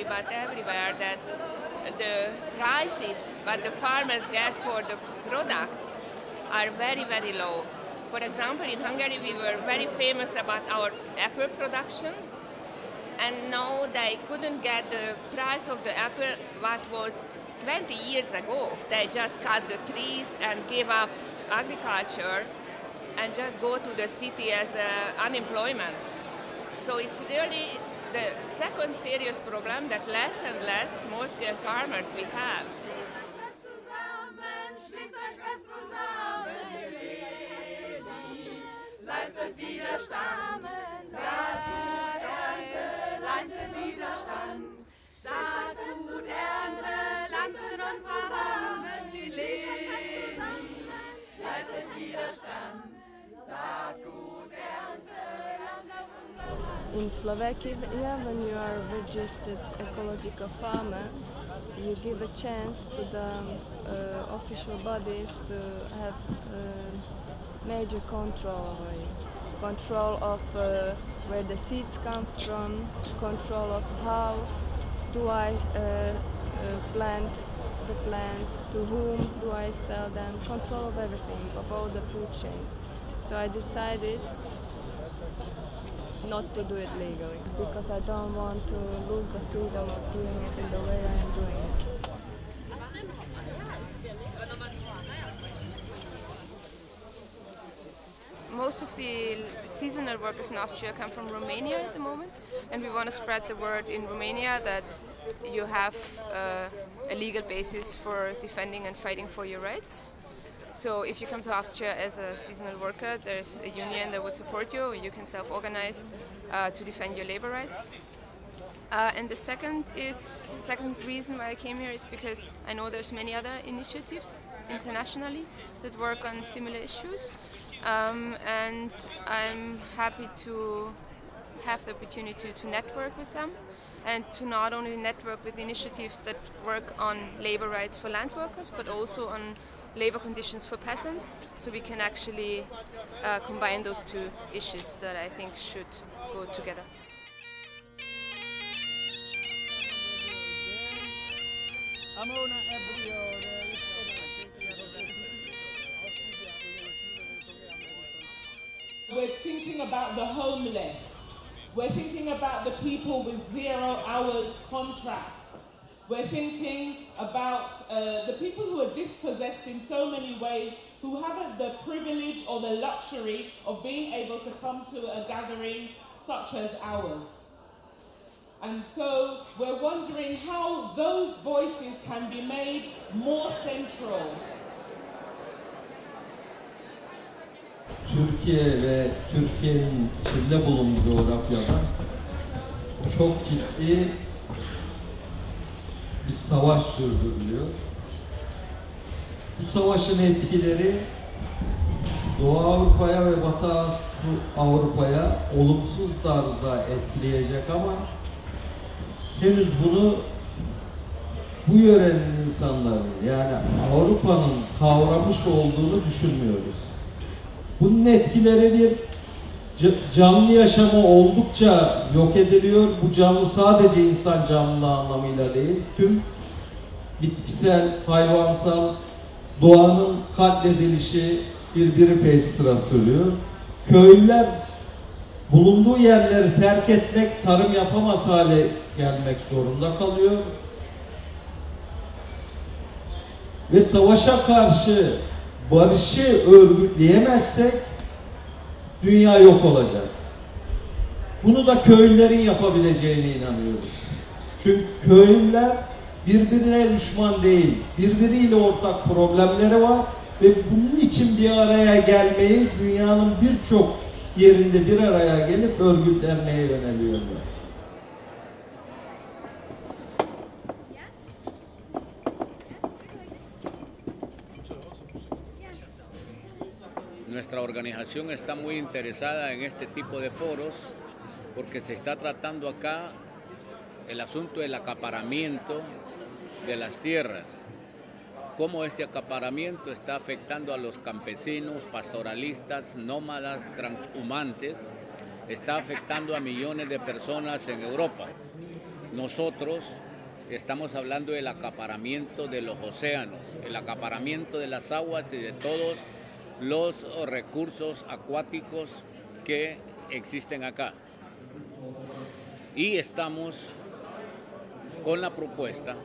but everywhere, that the prices that the farmers get for the products are very, very low. For example, in Hungary, we were very famous about our apple production, and now they couldn't get the price of the apple what was 20 years ago. They just cut the trees and gave up agriculture and just go to the city as unemployment. So it's really the second serious problem that less and less small-scale farmers we have. Leistet Widerstand, leistet Widerstand, Saat, Gut, Ernte, leistet uns zusammen, Nyéléni, leistet Widerstand, Saat, Gut, Ernte, In Slovakia, when you are registered ecological farmer, you give a chance to the official bodies to have major control over you. Control of where the seeds come from, control of how do I plant the plants, to whom do I sell them, control of everything, of all the food chain. So I decided not to do it legally because I don't want to lose the freedom of doing it in the way I am doing it. Most of the seasonal workers in Austria come from Romania at the moment, and we want to spread the word in Romania that you have a legal basis for defending and fighting for your rights. So if you come to Austria as a seasonal worker, there's a union that would support you, or you can self-organize to defend your labor rights. And the second reason why I came here is because I know there's many other initiatives internationally that work on similar issues. And I'm happy to have the opportunity to network with them and to not only network with initiatives that work on labor rights for land workers, but also on labor conditions for peasants, so we can actually combine those two issues that I think should go together. We're thinking about the homeless. We're thinking about the people with 0 hours contracts. We're thinking about the people who are dispossessed in so many ways, who haven't the privilege or the luxury of being able to come to a gathering such as ours. And so we're wondering how those voices can be made more central. Türkiye ve Türkiye'nin içinde bulunduğu coğrafyada çok ciddi bir savaş sürdürülüyor. Bu savaşın etkileri Doğu Avrupa'ya ve Batı Avrupa'ya olumsuz tarzda etkileyecek ama henüz bunu bu yörenin insanları, yani Avrupa'nın kavramış olduğunu düşünmüyoruz. Bunun etkileri bir canlı yaşamı oldukça yok ediliyor. Bu canlı sadece insan canlılığı anlamıyla değil, tüm bitkisel, hayvansal, doğanın katledilişi birbiri peş sıra sürüyor. Köylüler bulunduğu yerleri terk etmek, tarım yapamaz hale gelmek zorunda kalıyor. Ve savaşa karşı barışı örgütleyemezsek dünya yok olacak. Bunu da köylülerin yapabileceğine inanıyoruz. Çünkü köylüler birbirine düşman değil, birbiriyle ortak problemleri var ve bunun için bir araya gelmeyi dünyanın birçok yerinde bir araya gelip örgütlenmeye yöneliyorlar. Nuestra organización está muy interesada en este tipo de foros porque se está tratando acá el asunto del acaparamiento de las tierras, cómo este acaparamiento está afectando a los campesinos, pastoralistas, nómadas, transhumantes, está afectando a millones de personas en Europa. nosotros estamos hablando del acaparamiento de los océanos, el acaparamiento de las aguas y de todos los recursos acuáticos que existen acá. Y estamos con la propuesta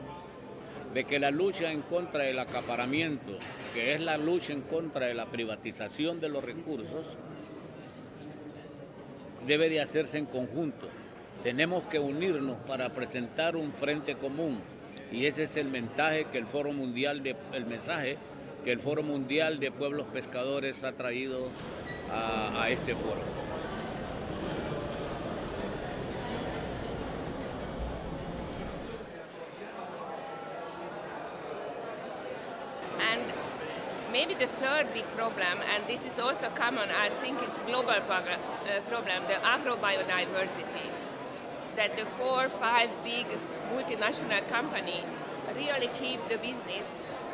de que la lucha en contra del acaparamiento, que es la lucha en contra de la privatización de los recursos, debe de hacerse en conjunto. Tenemos que unirnos para presentar un frente común, y ese es el mensaje que el Foro Mundial de Pueblos Pescadores ha traído a este foro. And maybe the third big problem, and this is also common, I think it's a global problem, the agro-biodiversity. That the 4 or 5 big multinational companies really keep the business,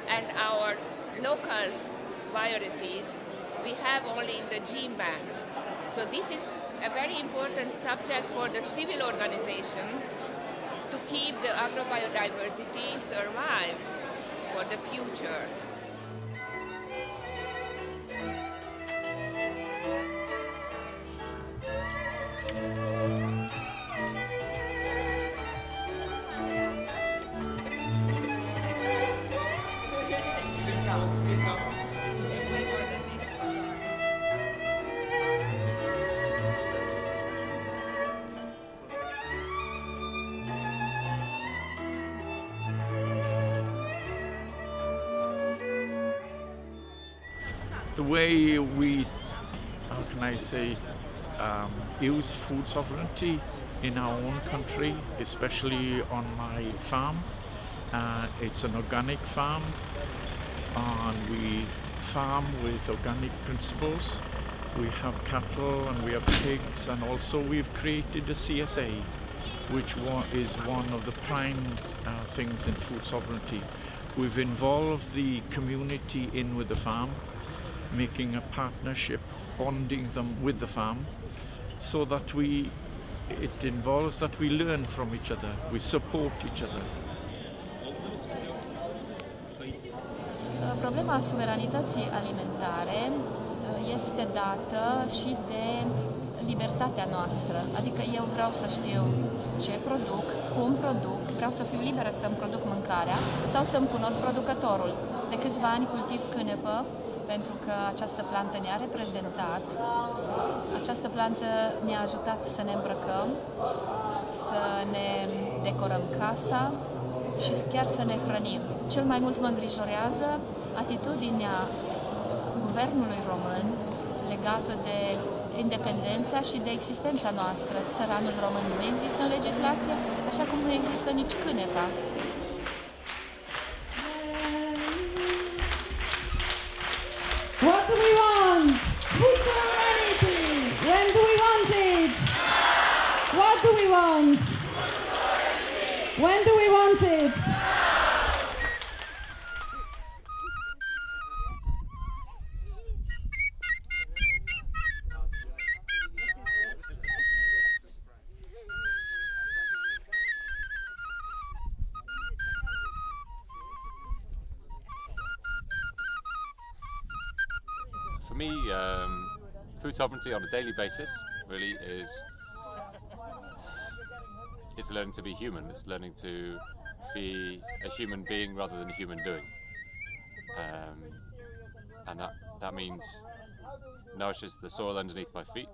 and our local varieties we have only in the gene banks. So this is a very important subject for the civil organization to keep the agrobiodiversity survive for the future. The way we, how can I say, use food sovereignty in our own country, especially on my farm. It's an organic farm, and we farm with organic principles. We have cattle and we have pigs, and also we've created a CSA, which is one of the prime things in food sovereignty. We've involved the community in with the farm, making a partnership, bonding them with the farm, so that it involves that we learn from each other, we support each other. Problema suveranității alimentare este dată și de libertatea noastră. Adică eu vreau să știu ce produc, cum produc, vreau să fiu liberă să-mi produc mâncarea sau să-mi cunosc producătorul. De câțiva ani cultiv cânepă, pentru că această plantă ne-a reprezentat, această plantă ne-a ajutat să ne îmbrăcăm, să ne decorăm casa și chiar să ne hrănim. Cel mai mult mă îngrijorează atitudinea guvernului român legată de independența și de existența noastră. Țăranul român nu există în legislație, așa cum nu există nici cânepa. What do we want? Food sovereignty! When do we want it? What do we want? When do we want it? For me, food sovereignty on a daily basis really it's learning to be human. It's learning to be a human being rather than a human doing, and that means nourishes the soil underneath my feet,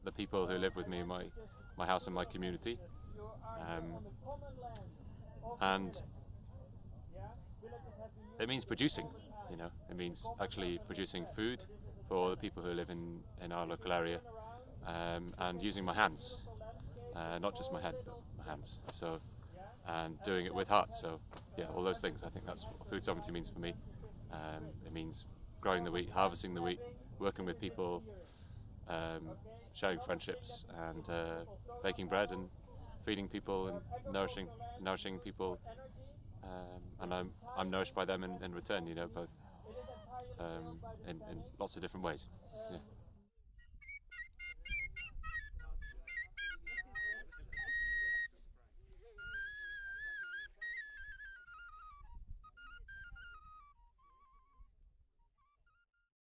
the people who live with me in my house and my community, and it means producing. You know, it means actually producing food for the people who live in our local area, and using my hands, not just my head, but my hands. So, and doing it with heart. So, yeah, all those things. I think that's what food sovereignty means for me. It means growing the wheat, harvesting the wheat, working with people, sharing friendships, and baking bread and feeding people and nourishing people. And I'm nourished by them in return, you know, both in lots of different ways. Yeah.